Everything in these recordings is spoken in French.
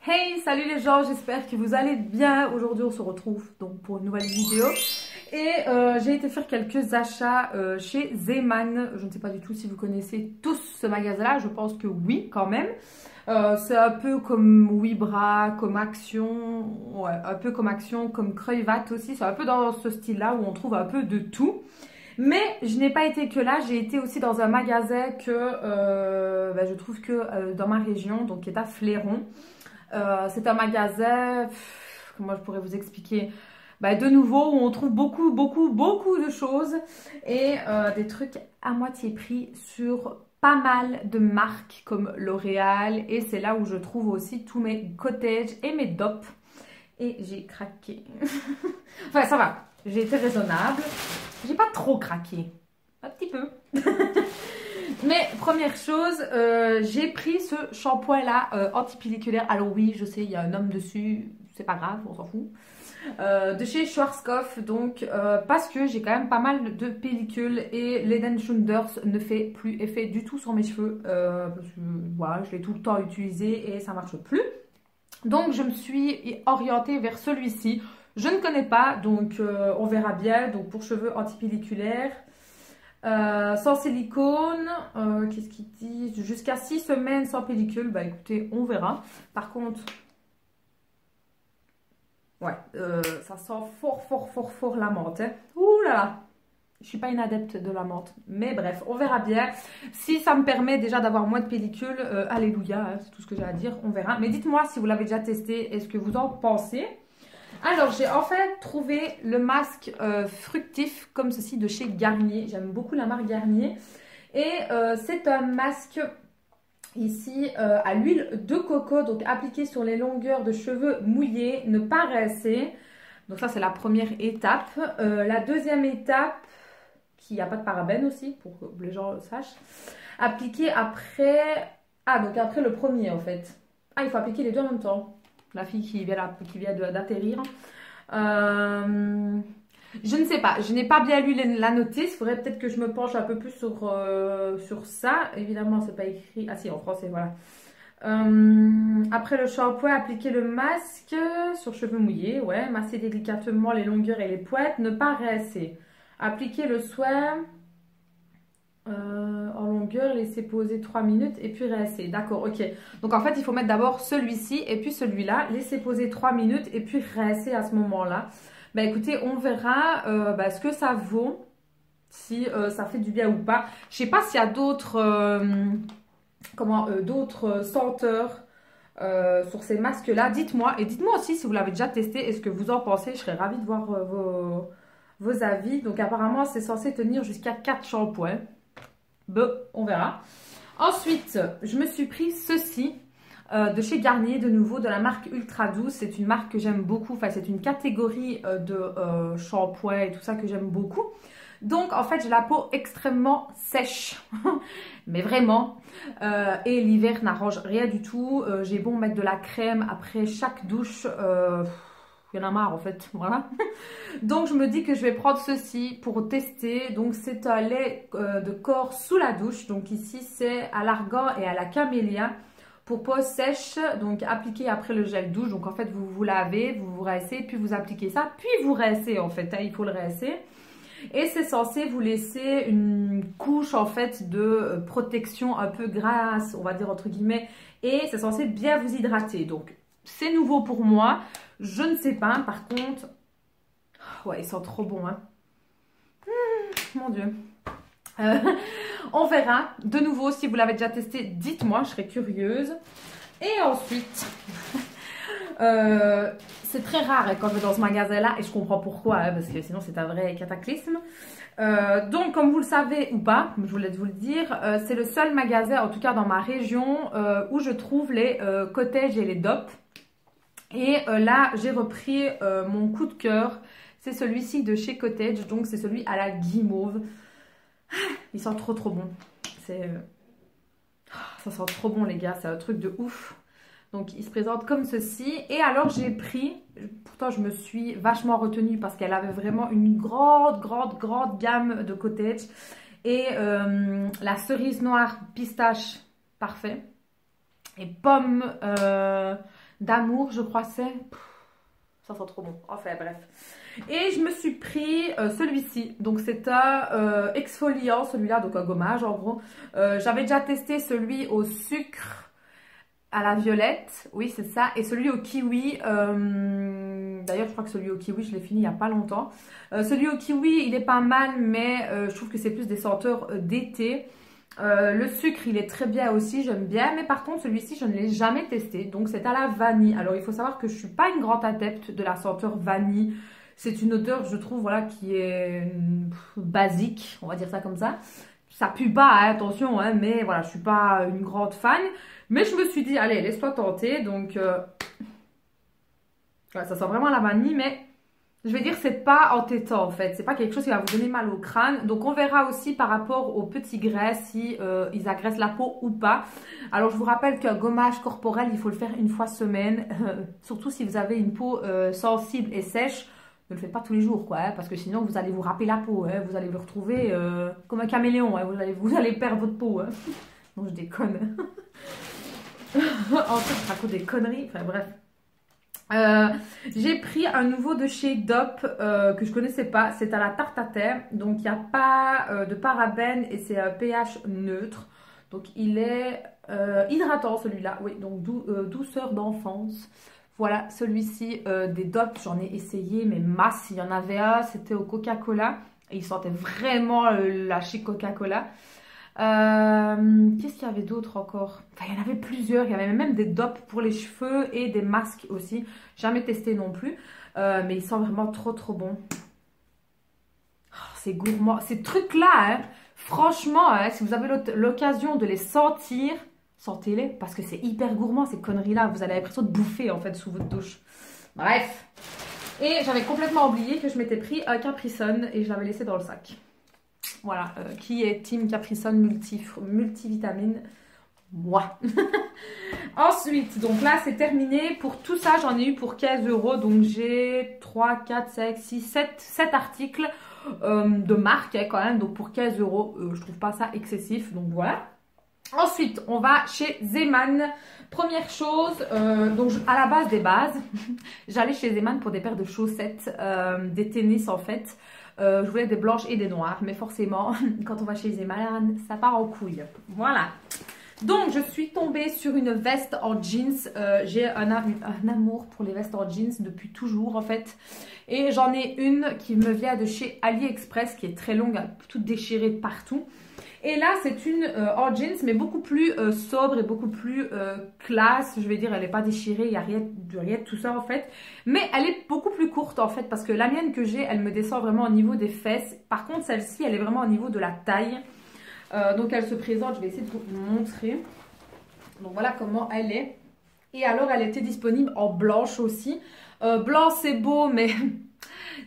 Hey, salut les gens, j'espère que vous allez bien. Aujourd'hui, on se retrouve donc pour une nouvelle vidéo. Et j'ai été faire quelques achats chez Zeeman. Je ne sais pas du tout si vous connaissez tous ce magasin-là. Je pense que oui, quand même. C'est un peu comme Wibra, comme Action. Ouais, un peu comme Action, comme Kruivat aussi. C'est un peu dans ce style-là où on trouve un peu de tout. Mais je n'ai pas été que là, j'ai été aussi dans un magasin que je trouve que dans ma région, donc qui est à Fléron. C'est un magasin, comment je pourrais vous expliquer? De nouveau, où on trouve beaucoup de choses et des trucs à moitié prix sur pas mal de marques comme L'Oréal. Et c'est là où je trouve aussi tous mes cottages et mes dopes. Et j'ai craqué. Enfin, ça va, j'ai été raisonnable. J'ai pas trop craqué, un petit peu. Mais première chose, j'ai pris ce shampoing là antipelliculaire. Alors oui, je sais, il y a un homme dessus, c'est pas grave, on s'en fout. De chez Schwarzkopf, donc parce que j'ai quand même pas mal de pellicules et l'Head & Shoulders ne fait plus effet du tout sur mes cheveux. Parce que voilà, je l'ai tout le temps utilisé et ça marche plus. Donc je me suis orientée vers celui-ci. Je ne connais pas, donc on verra bien. Donc pour cheveux antipelliculaires. Sans silicone, qu'est-ce qu'il dit? Jusqu'à 6 semaines sans pellicule. Bah écoutez, on verra. Par contre, ouais, ça sent fort la menthe. Hein. Ouh là là, je suis pas une adepte de la menthe. Mais bref, on verra bien. Si ça me permet déjà d'avoir moins de pellicule, alléluia, hein, c'est tout ce que j'ai à dire, on verra. Mais dites-moi si vous l'avez déjà testé, est-ce que vous en pensez? Alors, j'ai enfin trouvé le masque fructif comme ceci de chez Garnier. J'aime beaucoup la marque Garnier. Et c'est un masque ici à l'huile de coco, donc appliqué sur les longueurs de cheveux mouillés, ne pas rincer. Donc ça, c'est la première étape. La deuxième étape, qui n'a pas de parabènes aussi, pour que les gens le sachent, appliquer après... Ah, donc après le premier en fait. Ah, il faut appliquer les deux en même temps. La fille qui vient d'atterrir. Je ne sais pas, je n'ai pas bien lu la notice. Il faudrait peut-être que je me penche un peu plus sur ça. Évidemment, c'est pas écrit. Ah si, en français, voilà. Après le shampoing, appliquer le masque sur cheveux mouillés. Ouais, masser délicatement les longueurs et les pointes. Ne pas rincer. Appliquer le soin en longueur, laisser poser 3 minutes et puis rincer. D'accord, ok. Donc en fait, il faut mettre d'abord celui-ci et puis celui-là. Laisser poser 3 minutes et puis rincer à ce moment-là. Bah écoutez, on verra ce que ça vaut, si ça fait du bien ou pas. Je sais pas s'il y a d'autres d'autres senteurs sur ces masques-là. Dites-moi. Et dites-moi aussi si vous l'avez déjà testé et ce que vous en pensez. Je serais ravie de voir vos avis. Donc apparemment, c'est censé tenir jusqu'à 4 shampoings. Bon, on verra. Ensuite, je me suis pris ceci de chez Garnier, de nouveau, de la marque Ultra Douce. C'est une marque que j'aime beaucoup. Enfin, c'est une catégorie de shampoing et tout ça que j'aime beaucoup. Donc, en fait, j'ai la peau extrêmement sèche. Mais vraiment. Et l'hiver n'arrange rien du tout. J'ai beau mettre de la crème après chaque douche. Il y en a marre en fait, voilà. Donc je me dis que je vais prendre ceci pour tester. Donc c'est un lait de corps sous la douche. Donc ici c'est à l'argan et à la camélia pour peau sèche. Donc appliqué après le gel douche. Donc en fait vous vous lavez, vous vous rincez, puis vous appliquez ça, puis vous rincez en fait. Hein, il faut le rincer. Et c'est censé vous laisser une couche en fait de protection un peu grasse, on va dire entre guillemets. Et c'est censé bien vous hydrater. Donc c'est nouveau pour moi. Je ne sais pas, par contre... Ouais, ils sont trop bons, hein. Mon Dieu. On verra. De nouveau, si vous l'avez déjà testé, dites-moi, je serais curieuse. Et ensuite, c'est très rare quand je vais dans ce magasin-là, et je comprends pourquoi, hein, parce que sinon c'est un vrai cataclysme. Donc, comme vous le savez ou pas, je voulais vous le dire, c'est le seul magasin, en tout cas dans ma région, où je trouve les cottages et les dopes. Et là, j'ai repris mon coup de cœur. C'est celui-ci de chez Cottage. Donc, c'est celui à la guimauve. Il sent trop bon. Ça sent trop bon, les gars. C'est un truc de ouf. Donc, il se présente comme ceci. Et alors, j'ai pris... Pourtant, je me suis vachement retenue parce qu'elle avait vraiment une grande gamme de Cottage. Et la cerise noire pistache, parfait. Et pomme... d'amour, je crois c'est. Ça sent trop bon. Enfin bref. Et je me suis pris celui-ci. Donc c'est un exfoliant, celui-là, donc un gommage en gros. J'avais déjà testé celui au sucre à la violette. Oui, c'est ça. Et celui au kiwi. D'ailleurs, je crois que celui au kiwi, je l'ai fini il n'y a pas longtemps. Celui au kiwi, il est pas mal, mais je trouve que c'est plus des senteurs d'été. Le sucre, il est très bien aussi, j'aime bien. Mais par contre, celui-ci, je ne l'ai jamais testé. Donc, c'est à la vanille. Alors, il faut savoir que je ne suis pas une grande adepte de la senteur vanille. C'est une odeur, je trouve, voilà, qui est basique. On va dire ça comme ça. Ça pue pas, hein, attention, hein, mais voilà, je ne suis pas une grande fan. Mais je me suis dit, allez, laisse-toi tenter. Donc, voilà, ça sent vraiment la vanille, mais... Je vais dire, c'est pas entêtant en fait, c'est pas quelque chose qui va vous donner mal au crâne. Donc on verra aussi par rapport aux petits graisses si ils agressent la peau ou pas. Alors je vous rappelle qu'un gommage corporel, il faut le faire une fois semaine. Surtout si vous avez une peau sensible et sèche, ne le faites pas tous les jours quoi, hein, parce que sinon vous allez vous râper la peau, hein, vous allez vous retrouver comme un caméléon, hein, vous allez perdre votre peau. Hein. Non, je déconne. En fait, je raconte des conneries, enfin bref. J'ai pris un nouveau de chez Dop que je connaissais pas, c'est à la tarte à terre, donc il n'y a pas de parabènes et c'est un pH neutre, donc il est hydratant celui-là, oui, donc douceur d'enfance. Voilà, celui-ci des Dop, j'en ai essayé mais masse, il y en avait un, c'était au Coca-Cola et il sentait vraiment la chic Coca-Cola. Qu'est-ce qu'il y avait d'autre encore? Enfin, il y en avait plusieurs. Il y avait même des dopes pour les cheveux et des masques aussi. Jamais testé non plus. Mais ils sont vraiment trop trop bons. Oh, c'est gourmand. Ces trucs-là, hein, franchement, hein, si vous avez l'occasion de les sentir, sentez-les parce que c'est hyper gourmand ces conneries-là. Vous avez l'impression de bouffer en fait sous votre douche. Bref. Et j'avais complètement oublié que je m'étais pris un Capri Sun et je l'avais laissé dans le sac. Voilà, qui est Team Capri Sun multivitamine? Moi. Ensuite, donc là c'est terminé. Pour tout ça, j'en ai eu pour 15 €. Donc j'ai 3, 4, 5, 6, 7 articles de marque hein, quand même. Donc pour 15 €, je trouve pas ça excessif. Donc voilà. Ensuite, on va chez Zeman. Première chose, donc à la base des bases, j'allais chez Zeman pour des paires de chaussettes, des tennis en fait. Je voulais des blanches et des noires, mais forcément, quand on va chez Zeman, ça part en couille. Voilà. Donc, je suis tombée sur une veste en jeans. J'ai un amour pour les vestes en jeans depuis toujours, en fait. Et j'en ai une qui me vient de chez AliExpress, qui est très longue, toute déchirée de partout. Et là, c'est une en jeans, mais beaucoup plus sobre et beaucoup plus classe. Je vais dire, elle n'est pas déchirée, il n'y a rien de tout ça en fait. Mais elle est beaucoup plus courte en fait, parce que la mienne que j'ai, elle me descend vraiment au niveau des fesses. Par contre, celle-ci, elle est vraiment au niveau de la taille. Donc, elle se présente, je vais essayer de vous montrer. Donc, voilà comment elle est. Et alors, elle était disponible en blanche aussi. Blanc, c'est beau, mais...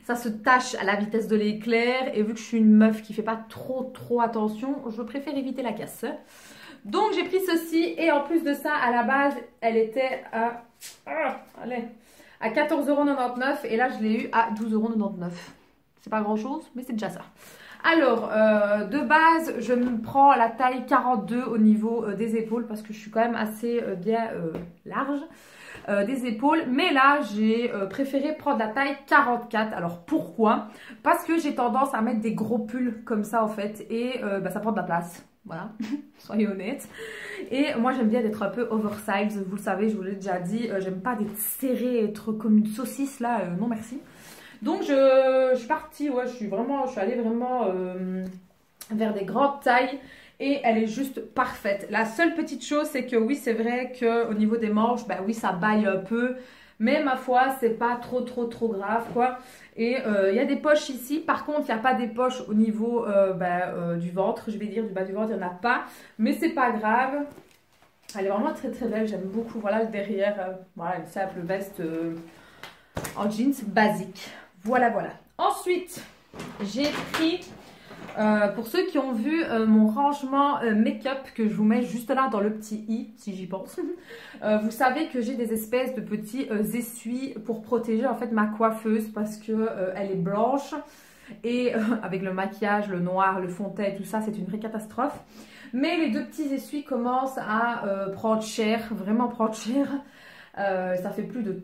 ça se tâche à la vitesse de l'éclair et vu que je suis une meuf qui fait pas trop attention, je préfère éviter la casse. Donc j'ai pris ceci et en plus de ça, à la base, elle était à, à 14,99 € et là je l'ai eu à 12,99 €. C'est pas grand chose, mais c'est déjà ça. Alors, de base, je me prends la taille 42 au niveau des épaules parce que je suis quand même assez bien large. Des épaules, mais là j'ai préféré prendre la taille 44. Alors pourquoi? Parce que j'ai tendance à mettre des gros pulls comme ça en fait et ça prend de la place, voilà. Soyez honnêtes. Et moi j'aime bien être un peu oversize, vous le savez, je vous l'ai déjà dit, j'aime pas d'être serrée, être comme une saucisse là, non merci. Donc je suis partie, ouais, je suis allée vraiment vers des grandes tailles. Et elle est juste parfaite. La seule petite chose, c'est que oui, c'est vrai qu'au niveau des manches, bah oui, ça baille un peu. Mais ma foi, c'est pas trop grave, quoi. Et il y a des poches ici. Par contre, il n'y a pas des poches au niveau du ventre. Je vais dire, du bas du ventre, il n'y en a pas. Mais c'est pas grave. Elle est vraiment très belle. J'aime beaucoup. Voilà, le derrière. Voilà, une simple veste en jeans basique. Voilà. Ensuite, j'ai pris... pour ceux qui ont vu mon rangement make-up que je vous mets juste là dans le petit i, si j'y pense, vous savez que j'ai des espèces de petits essuies pour protéger en fait ma coiffeuse parce que elle est blanche et avec le maquillage, le noir, le fond de teint et tout ça, c'est une vraie catastrophe. Mais les deux petits essuies commencent à prendre cher, vraiment prendre cher. Ça fait plus de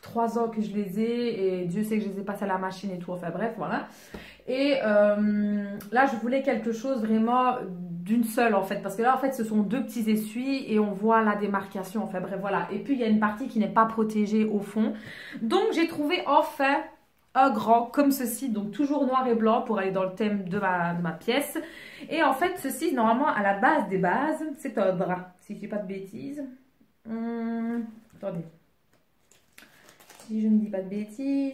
3 ans que je les ai et Dieu sait que je les ai passés à la machine et tout. Enfin bref, voilà. Et là, je voulais quelque chose vraiment d'une seule en fait. Parce que là, en fait, ce sont deux petits essuies et on voit la démarcation. Enfin bref, voilà. Et puis, il y a une partie qui n'est pas protégée au fond. Donc, j'ai trouvé enfin un grand comme ceci. Donc, toujours noir et blanc pour aller dans le thème de ma pièce. Et en fait, ceci, normalement, à la base des bases, c'est un drap. Si je dis pas de bêtises. Attendez. Si je ne dis pas de bêtises.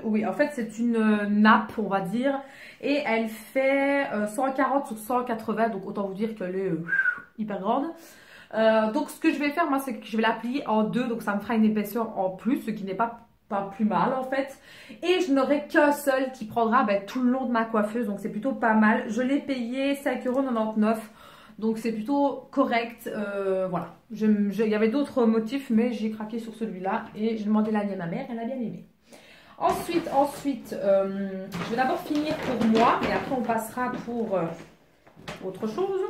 Oui, en fait, c'est une nappe, on va dire. Et elle fait 140 sur 180. Donc, autant vous dire qu'elle est hyper grande. Donc, ce que je vais faire, moi, c'est que je vais la plier en deux. Donc, ça me fera une épaisseur en plus, ce qui n'est pas plus mal, en fait. Et je n'aurai qu'un seul qui prendra tout le long de ma coiffeuse. Donc, c'est plutôt pas mal. Je l'ai payé 5,99 €. Donc c'est plutôt correct, voilà. Il y avait d'autres motifs, mais j'ai craqué sur celui-là et j'ai demandé l'avis à ma mère, elle a bien aimé. Ensuite, je vais d'abord finir pour moi et après on passera pour autre chose.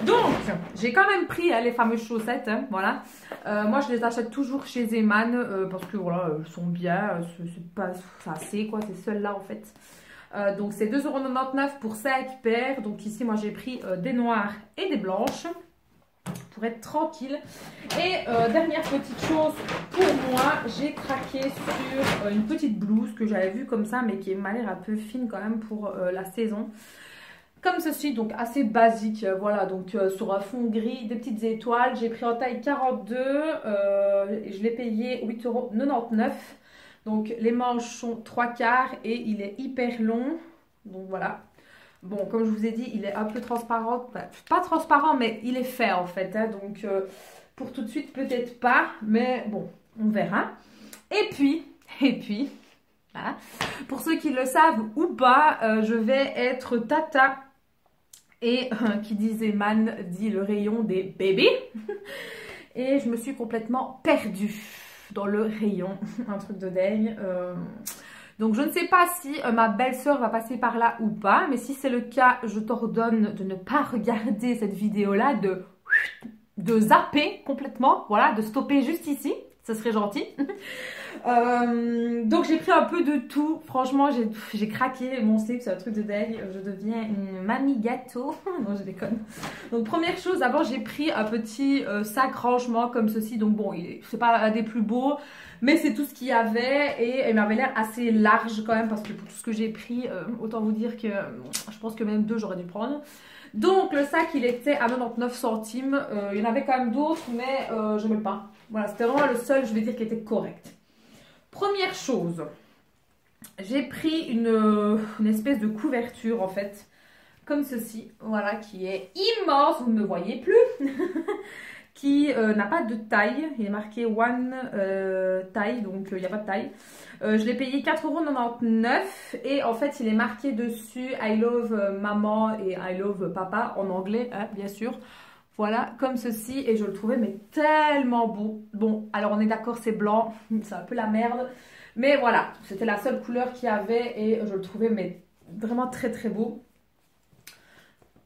Donc, j'ai quand même pris les fameuses chaussettes, hein, voilà. Moi, je les achète toujours chez Zeman parce que voilà, elles sont bien, c'est assez quoi, c'est celles-là en fait. Donc c'est 2,99 € pour 5 paires. Donc ici moi j'ai pris des noires et des blanches pour être tranquille. Et dernière petite chose pour moi, j'ai craqué sur une petite blouse que j'avais vue comme ça mais qui m'a l'air un peu fine quand même pour la saison. Comme ceci, donc assez basique, voilà, donc sur un fond gris, des petites étoiles. J'ai pris en taille 42 et je l'ai payé 8,99 €. Donc les manches sont 3/4 et il est hyper long. Donc voilà. Bon, comme je vous ai dit, il est un peu transparent. Enfin, pas transparent, mais il est fait en fait. Hein, donc pour tout de suite, peut-être pas. Mais bon, on verra. Et puis, voilà. Pour ceux qui le savent ou pas, je vais être tata. Et qui dit Zeman dit le rayon des bébés. Et je me suis complètement perdue dans le rayon, un truc de dingue. Donc je ne sais pas si ma belle-sœur va passer par là ou pas, mais si c'est le cas, je t'ordonne de ne pas regarder cette vidéo-là, de zapper complètement, voilà, de stopper juste ici, ce serait gentil. Donc j'ai pris un peu de tout, franchement j'ai craqué mon slip, c'est un truc de dingue, je deviens une mamie gâteau. Non, je déconne. Donc première chose, avant j'ai pris un petit sac rangement comme ceci, donc bon, c'est pas un des plus beaux, mais c'est tout ce qu'il y avait et il m'avait l'air assez large quand même parce que pour tout ce que j'ai pris, autant vous dire que je pense que même deux j'aurais dû prendre. Donc le sac il était à 99 centimes, il y en avait quand même d'autres mais je n'aimais pas. Voilà, c'était vraiment le seul, je vais dire, qui était correct. Première chose, j'ai pris une espèce de couverture en fait, comme ceci, voilà, qui est immense, vous ne me voyez plus, qui n'a pas de taille, il est marqué one taille, donc il n'y a pas de taille. Je l'ai payé 4,99 € et en fait il est marqué dessus I love maman et I love papa en anglais, hein, bien sûr. Voilà, comme ceci, et je le trouvais mais tellement beau. Bon, alors on est d'accord, c'est blanc, c'est un peu la merde. Mais voilà, c'était la seule couleur qu'il y avait et je le trouvais mais vraiment très très beau.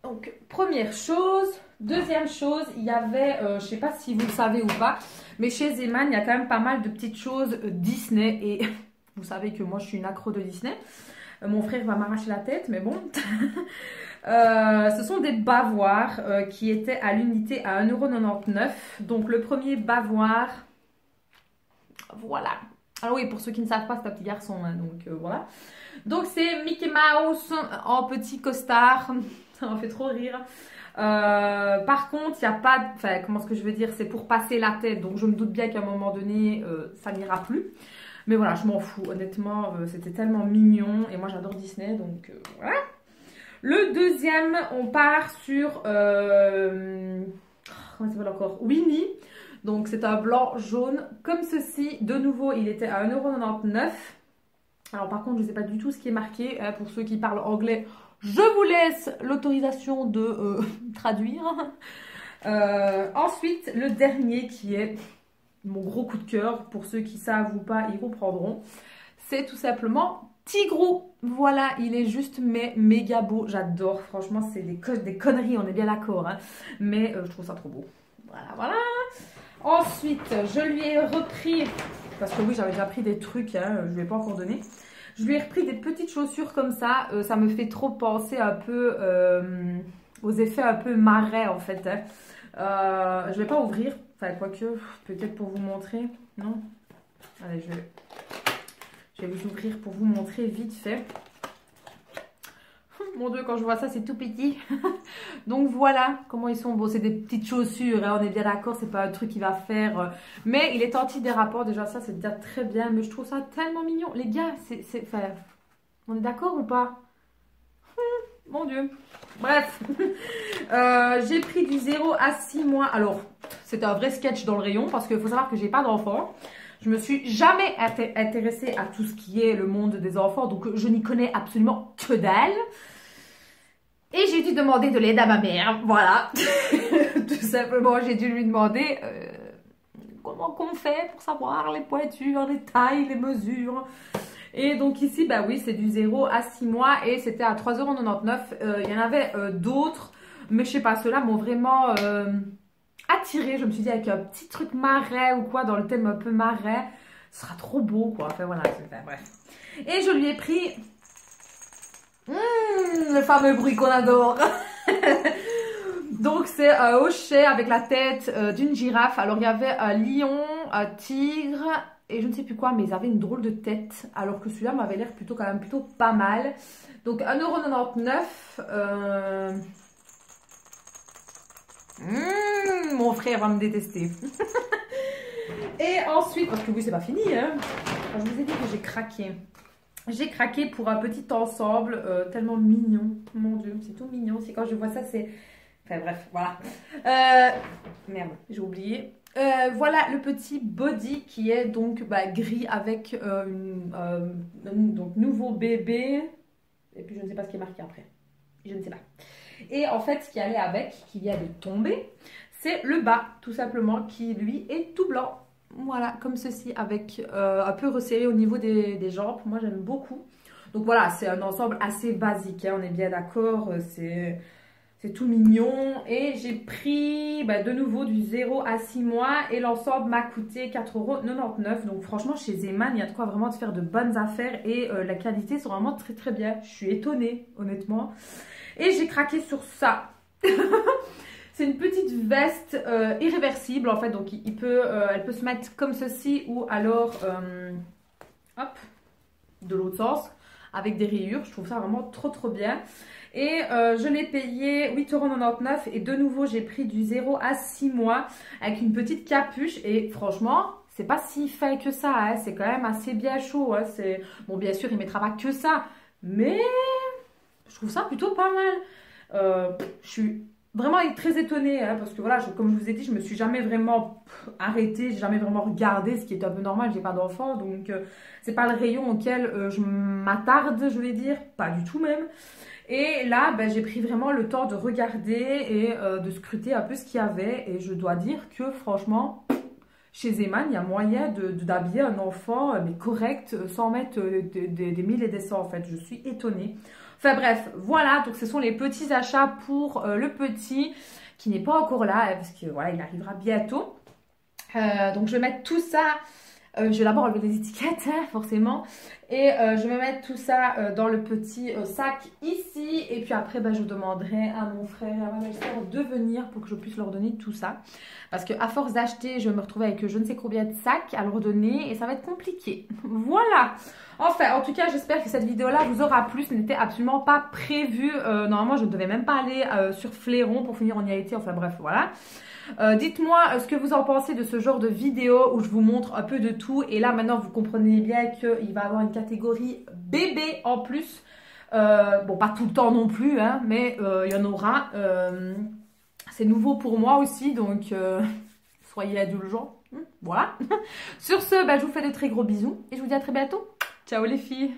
Donc, première chose. Deuxième chose, il y avait, je ne sais pas si vous le savez ou pas, mais chez Zeman, il y a quand même pas mal de petites choses Disney. Et vous savez que moi, je suis une accro de Disney. Mon frère va m'arracher la tête, mais bon. Ce sont des bavoirs qui étaient à l'unité à 1,99 €. Donc le premier bavoir, voilà. Alors oui, pour ceux qui ne savent pas, c'est un petit garçon, hein, donc voilà. Donc c'est Mickey Mouse en petit costard, ça m'a fait trop rire. Par contre, il n'y a pas, enfin comment est-ce que je veux dire, c'est pour passer la tête, donc je me doute bien qu'à un moment donné, ça n'ira plus. Mais voilà, je m'en fous, honnêtement, c'était tellement mignon et moi j'adore Disney, donc voilà. Le deuxième, on part sur, comment ça s'appelle encore, Winnie. Donc c'est un blanc jaune comme ceci. De nouveau, il était à 1,99 €. Alors par contre, je ne sais pas du tout ce qui est marqué. Pour ceux qui parlent anglais, je vous laisse l'autorisation de traduire. Ensuite, le dernier qui est mon gros coup de cœur. Pour ceux qui savent ou pas, ils comprendront. C'est tout simplement Tigrou. Voilà, il est juste méga beau. J'adore. Franchement, c'est des conneries, on est bien d'accord. Hein. Mais je trouve ça trop beau. Voilà, voilà. Ensuite, je lui ai repris, parce que oui, j'avais déjà pris des trucs, hein, je ne lui ai pas encore donné. Je lui ai repris des petites chaussures comme ça. Ça me fait trop penser un peu aux effets un peu marais en fait. Hein. Je ne vais pas ouvrir, enfin quoique, peut-être pour vous montrer. Non? Allez, je vais vous ouvrir pour vous montrer vite fait. Mon Dieu, quand je vois ça, c'est tout petit. Donc voilà comment ils sont. Bon, c'est des petites chaussures, hein, on est bien d'accord, c'est pas un truc qui va faire. Mais il est anti-dérapant, déjà ça, c'est déjà très bien. Mais je trouve ça tellement mignon. Les gars, enfin, on est d'accord ou pas? Mon Dieu. Bref. J'ai pris du 0 à 6 mois. Alors, c'était un vrai sketch dans le rayon parce qu'il faut savoir que j'ai pas d'enfant. Je me suis jamais intéressée à tout ce qui est le monde des enfants. Donc, je n'y connais absolument que dalle. Et j'ai dû demander de l'aide à ma mère, voilà. Tout simplement, j'ai dû lui demander comment qu'on fait pour savoir les pointures, les tailles, les mesures. Et donc ici, bah oui, c'est du 0 à 6 mois et c'était à 3,99 €. Il y en avait d'autres, mais je sais pas, ceux-là m'ont vraiment attirée. Je me suis dit avec un petit truc marais ou quoi, dans le thème un peu marais, ce sera trop beau quoi. Enfin voilà, bref. Et je lui ai pris... le fameux bruit qu'on adore. Donc c'est un hochet avec la tête d'une girafe. Alors il y avait un lion, un tigre et je ne sais plus quoi, mais ils avaient une drôle de tête. Alors que celui-là m'avait l'air plutôt quand même plutôt pas mal. Donc 1,99 €. Mon frère va me détester. Et ensuite, parce que oui c'est pas fini hein. Je vous ai dit que j'ai craqué. J'ai craqué pour un petit ensemble tellement mignon. Mon Dieu, c'est tout mignon. C'est quand je vois ça, c'est... Enfin bref, voilà. Merde, j'ai oublié. Voilà le petit body qui est donc gris avec donc nouveau bébé. Et puis je ne sais pas ce qui est marqué après. Je ne sais pas. Et en fait, ce qui allait avec, qui vient de tomber, c'est le bas, tout simplement, qui lui est tout blanc. Voilà, comme ceci, avec un peu resserré au niveau des jambes. Moi, j'aime beaucoup. Donc voilà, c'est un ensemble assez basique, hein, on est bien d'accord. C'est tout mignon. Et j'ai pris de nouveau du 0 à 6 mois. Et l'ensemble m'a coûté 4,99 €. Donc franchement, chez Zeman, il y a de quoi vraiment de faire de bonnes affaires. Et la qualité, c'est vraiment très très bien. Je suis étonnée, honnêtement. Et j'ai craqué sur ça. C'est une petite veste irréversible en fait, donc elle peut se mettre comme ceci ou alors hop, de l'autre sens avec des rayures. Je trouve ça vraiment trop trop bien. Et je l'ai payé 8,99 € et de nouveau j'ai pris du 0 à 6 mois avec une petite capuche et franchement c'est pas si fait que ça, hein. C'est quand même assez bien chaud. Hein. Bon bien sûr il mettra pas que ça, mais je trouve ça plutôt pas mal. Je suis vraiment très étonnée, hein, parce que voilà, comme je vous ai dit, je me suis jamais vraiment arrêtée, j'ai jamais vraiment regardé, ce qui est un peu normal, j'ai pas d'enfant, donc c'est pas le rayon auquel je m'attarde, je vais dire, pas du tout même. Et là, j'ai pris vraiment le temps de regarder et de scruter un peu ce qu'il y avait, et je dois dire que franchement, chez Zeman, il y a moyen d'habiller un enfant, mais correct, sans mettre des mille et des cents en fait, je suis étonnée. Enfin bref, voilà, donc ce sont les petits achats pour le petit qui n'est pas encore là, parce que voilà, il arrivera bientôt. Donc je vais mettre tout ça, je vais d'abord enlever les étiquettes, hein, forcément. Et je vais mettre tout ça dans le petit sac ici. Et puis après, je demanderai à mon frère et à ma belle-sœur de venir pour que je puisse leur donner tout ça. Parce qu'à force d'acheter, je vais me retrouver avec je ne sais combien de sacs à leur donner et ça va être compliqué. Voilà. Enfin, en tout cas, j'espère que cette vidéo-là vous aura plu. Ce n'était absolument pas prévu. Normalement, je ne devais même pas aller sur Fléron pour finir, on y a été. Enfin bref, voilà. Dites-moi ce que vous en pensez de ce genre de vidéo où je vous montre un peu de tout. Et là, maintenant, vous comprenez bien qu'il va y avoir une catégorie bébé en plus. Bon, pas tout le temps non plus, hein, mais il y en aura. C'est nouveau pour moi aussi, donc soyez indulgents. Voilà. Sur ce, je vous fais de très gros bisous et je vous dis à très bientôt. Ciao les filles!